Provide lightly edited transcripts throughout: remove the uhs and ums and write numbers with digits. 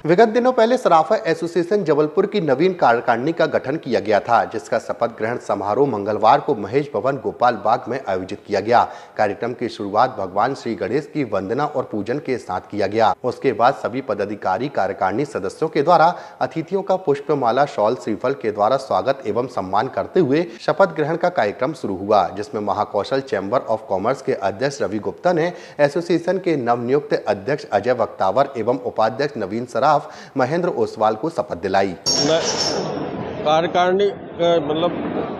विगत दिनों पहले सराफा एसोसिएशन जबलपुर की नवीन कार्यकारिणी का गठन किया गया था, जिसका शपथ ग्रहण समारोह मंगलवार को महेश भवन गोपाल बाग में आयोजित किया गया। कार्यक्रम की शुरुआत भगवान श्री गणेश की वंदना और पूजन के साथ किया गया। उसके बाद सभी पदाधिकारी कार्यकारिणी सदस्यों के द्वारा अतिथियों का पुष्पमाला, शॉल, श्रीफल के द्वारा स्वागत एवं सम्मान करते हुए शपथ ग्रहण का कार्यक्रम शुरू हुआ, जिसमें महाकौशल चैम्बर ऑफ कॉमर्स के अध्यक्ष रवि गुप्ता ने एसोसिएशन के नवनियुक्त अध्यक्ष अजय वक्तावर एवं उपाध्यक्ष नवीन सराफ महेंद्र ओसवाल को शपथ दिलाई। कार्यकारिणी मतलब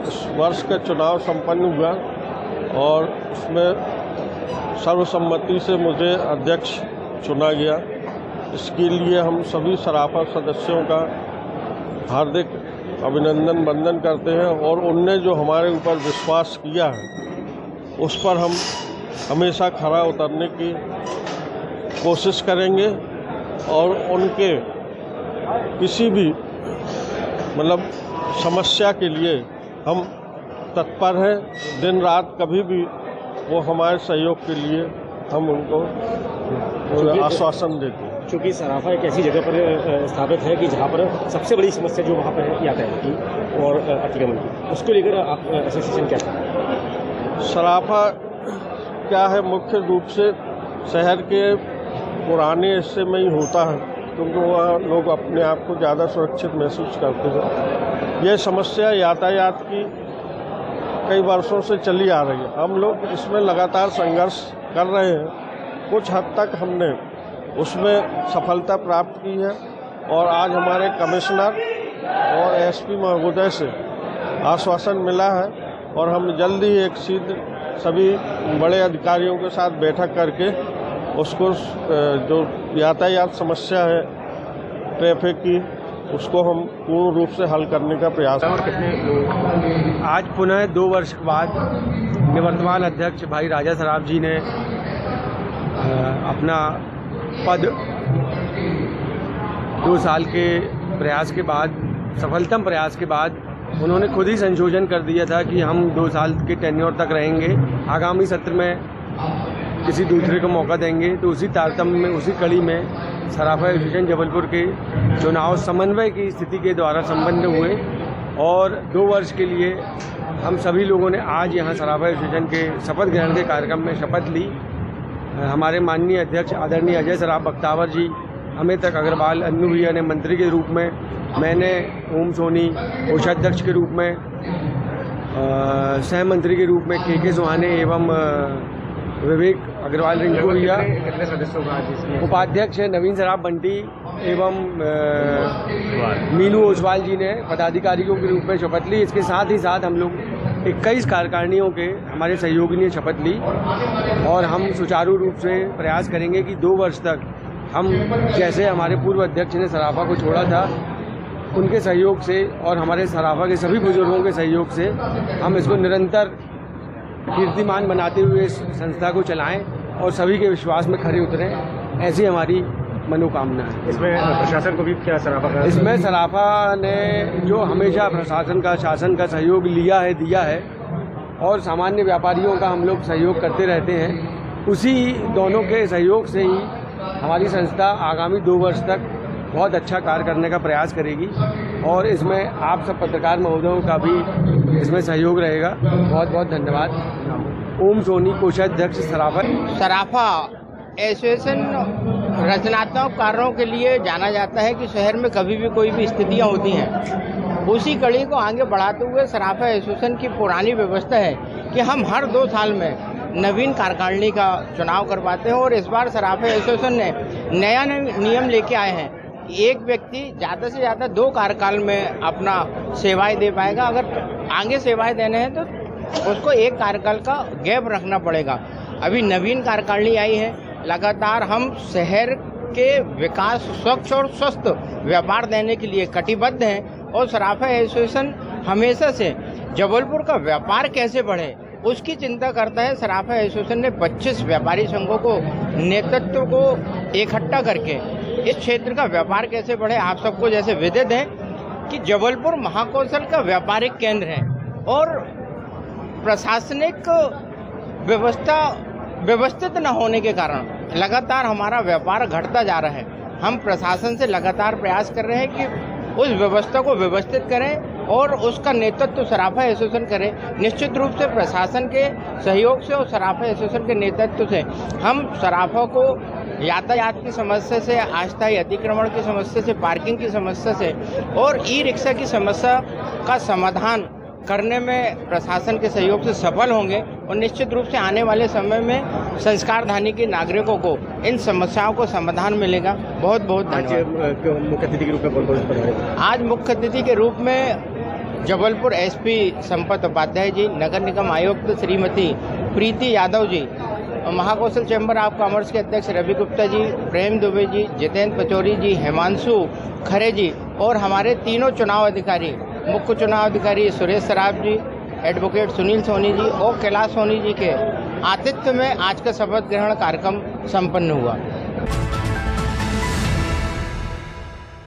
इस वर्ष का चुनाव संपन्न हुआ और उसमें सर्वसम्मति से मुझे अध्यक्ष चुना गया। इसके लिए हम सभी सराफा सदस्यों का हार्दिक अभिनंदन वंदन करते हैं और उनने जो हमारे ऊपर विश्वास किया है उस पर हम हमेशा खरा उतरने की कोशिश करेंगे और उनके किसी भी मतलब समस्या के लिए हम तत्पर हैं। दिन रात कभी भी वो हमारे सहयोग के लिए हम उनको आश्वासन देते हैं। चूँकि सराफा एक ऐसी जगह पर स्थापित है कि जहाँ पर सबसे बड़ी समस्या जो वहाँ पर है यातायात की और अतिक्रमण की, उसको लेकर आप एसोसिएशन क्या है? सराफा क्या है, मुख्य रूप से शहर के पुराने हिस्से में ही होता है, क्योंकि वहाँ लोग अपने आप को ज़्यादा सुरक्षित महसूस करते हैं। यह समस्या यातायात की कई वर्षों से चली आ रही है। हम लोग इसमें लगातार संघर्ष कर रहे हैं। कुछ हद तक हमने उसमें सफलता प्राप्त की है और आज हमारे कमिश्नर और एसपी महोदय से आश्वासन मिला है और हम जल्द ही एक सीध सभी बड़े अधिकारियों के साथ बैठक करके उसको जो यातायात समस्या है ट्रैफिक की, उसको हम पूर्ण रूप से हल करने का प्रयास करें। आज पुनः 2 वर्ष के बाद निवर्तमान अध्यक्ष भाई राजा सराफ जी ने अपना पद 2 साल के प्रयास के बाद, सफलतम प्रयास के बाद उन्होंने खुद ही संशोधन कर दिया था कि हम 2 साल के टेन्योर तक रहेंगे, आगामी सत्र में किसी दूसरे को मौका देंगे। तो उसी तारतम्य में, उसी कड़ी में सराफा एसोसिएशन जबलपुर के चुनाव समन्वय की स्थिति के द्वारा संपन्न हुए और 2 वर्ष के लिए हम सभी लोगों ने आज यहाँ सराफा एसोसिएशन के शपथ ग्रहण के कार्यक्रम में शपथ ली। हमारे माननीय अध्यक्ष आदरणीय अजय सराफ वक्तावर जी, अमित अग्रवाल अन्नू भैया ने मंत्री के रूप में, मैंने ओम सोनी कोषाध्यक्ष के रूप में, सह मंत्री के रूप में के सुहाने एवं विवेक अग्रवाल रिंकू भैया, उपाध्यक्ष नवीन सराफ बंटी एवं मीनू ओसवाल जी ने पदाधिकारियों के रूप में शपथ ली। इसके साथ ही साथ हम लोग 21 कार्यकारिणियों के हमारे सहयोगी ने शपथ ली और हम सुचारू रूप से प्रयास करेंगे कि 2 वर्ष तक हम, जैसे हमारे पूर्व अध्यक्ष ने सराफा को छोड़ा था, उनके सहयोग से और हमारे सराफा के सभी बुजुर्गों के सहयोग से हम इसको निरंतर कीर्तिमान बनाते हुए इस संस्था को चलाएं और सभी के विश्वास में खरे उतरें, ऐसी हमारी मनोकामना है। इसमें प्रशासन को भी क्या सराफा का? इसमें सराफा ने जो हमेशा प्रशासन का, शासन का सहयोग लिया है, दिया है और सामान्य व्यापारियों का हम लोग सहयोग करते रहते हैं, उसी दोनों के सहयोग से ही हमारी संस्था आगामी 2 वर्ष तक बहुत अच्छा कार्य करने का प्रयास करेगी और इसमें आप सब पत्रकार महोदयों का भी इसमें सहयोग रहेगा। बहुत बहुत धन्यवाद। ओम सोनी कोषाध्यक्ष सराफा एसोसिएशन रचनात्मक कार्यों के लिए जाना जाता है कि शहर में कभी भी कोई भी स्थितियां होती हैं, उसी कड़ी को आगे बढ़ाते हुए सराफा एसोसिएशन की पुरानी व्यवस्था है कि हम हर 2 साल में नवीन कार्यकारिणी का चुनाव करवाते हैं और इस बार सराफा एसोसिएशन ने नया नियम लेके आए हैं। एक व्यक्ति ज़्यादा से ज़्यादा 2 कार्यकाल में अपना सेवाएं दे पाएगा। अगर आगे सेवाएं देने हैं तो उसको 1 कार्यकाल का गैप रखना पड़ेगा। अभी नवीन कार्यकारिणी आई है, लगातार हम शहर के विकास, स्वच्छ और स्वस्थ व्यापार देने के लिए कटिबद्ध हैं और सराफा एसोसिएशन हमेशा से जबलपुर का व्यापार कैसे बढ़े उसकी चिंता करता है। सराफा एसोसिएशन ने 25 व्यापारी संघों को, नेतृत्व को इकट्ठा करके इस क्षेत्र का व्यापार कैसे बढ़े। आप सबको जैसे विदित है कि जबलपुर महाकौशल का व्यापारिक केंद्र है और प्रशासनिक व्यवस्था व्यवस्थित न होने के कारण लगातार हमारा व्यापार घटता जा रहा है। हम प्रशासन से लगातार प्रयास कर रहे हैं कि उस व्यवस्था को व्यवस्थित करें और उसका नेतृत्व सराफा एसोसिएशन करे। निश्चित रूप से प्रशासन के सहयोग से और सराफा एसोसिएशन के नेतृत्व से हम सराफा को यातायात की समस्या से, अस्थायी अतिक्रमण की समस्या से, पार्किंग की समस्या से और ई रिक्शा की समस्या का समाधान करने में प्रशासन के सहयोग से सफल होंगे और निश्चित रूप से आने वाले समय में संस्कारधानी के नागरिकों को इन समस्याओं को समाधान मिलेगा। बहुत बहुत धन्यवाद। मुख्य अतिथि के रूप में कौन-कौन से पधारे? आज मुख्य अतिथि के रूप में जबलपुर एसपी संपत उपाध्याय जी, नगर निगम आयुक्त श्रीमती प्रीति Yadav ji, Mahakaushal chamber of commerce के अध्यक्ष रवि गुप्ता जी, प्रेम दुबे जी, जितेंद्र पचौरी जी, हिमांशु खरे जी और हमारे तीनों चुनाव अधिकारी, मुख्य चुनाव अधिकारी सुरेश सराफ जी, एडवोकेट सुनील सोनी जी और कैलाश सोनी जी के आतिथ्य में आज का शपथ ग्रहण कार्यक्रम संपन्न हुआ।